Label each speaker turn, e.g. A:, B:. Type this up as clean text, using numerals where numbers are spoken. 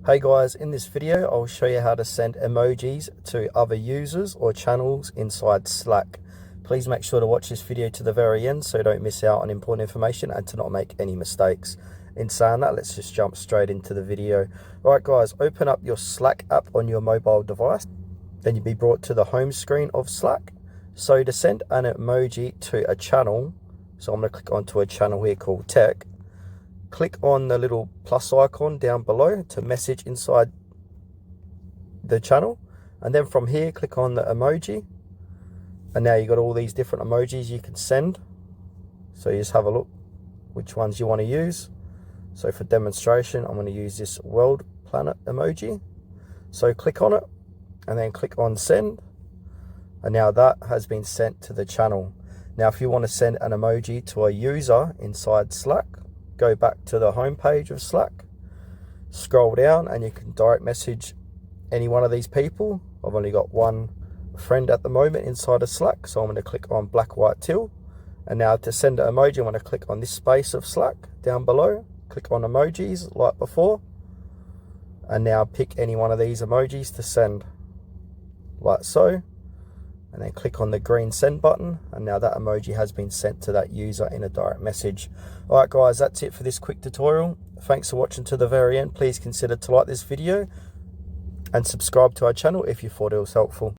A: Hey guys, in this video I'll show you how to send emojis to other users or channels inside Slack. Please make sure to watch this video to the very end so you don't miss out on important information and to not make any mistakes. In saying that, let's just jump straight into the video. Alright guys, open up your Slack app on your mobile device. Then you'll be brought to the home screen of Slack. So to send an emoji to a channel, so I'm going to click onto a channel here called Tech. Click on the little plus icon down below to message inside the channel, and then from here click on the emoji, and now you've got all these different emojis you can send. So you just have a look which ones you want to use. So for demonstration I'm going to use this world planet emoji. So click on it and then click on send, and now that has been sent to the channel. Now if you want to send an emoji to a user inside Slack, go back to the home page of Slack, scroll down, and you can direct message any one of these people. I've only got one friend at the moment inside of Slack, so I'm going to click on black white till, and now to send an emoji I'm going to click on this space of Slack down below, click on emojis like before, and now pick any one of these emojis to send like so, and then click on the green send button, and now that emoji has been sent to that user in a direct message. Alright guys, that's it for this quick tutorial. Thanks for watching to the very end. Please consider to like this video and subscribe to our channel if you thought it was helpful.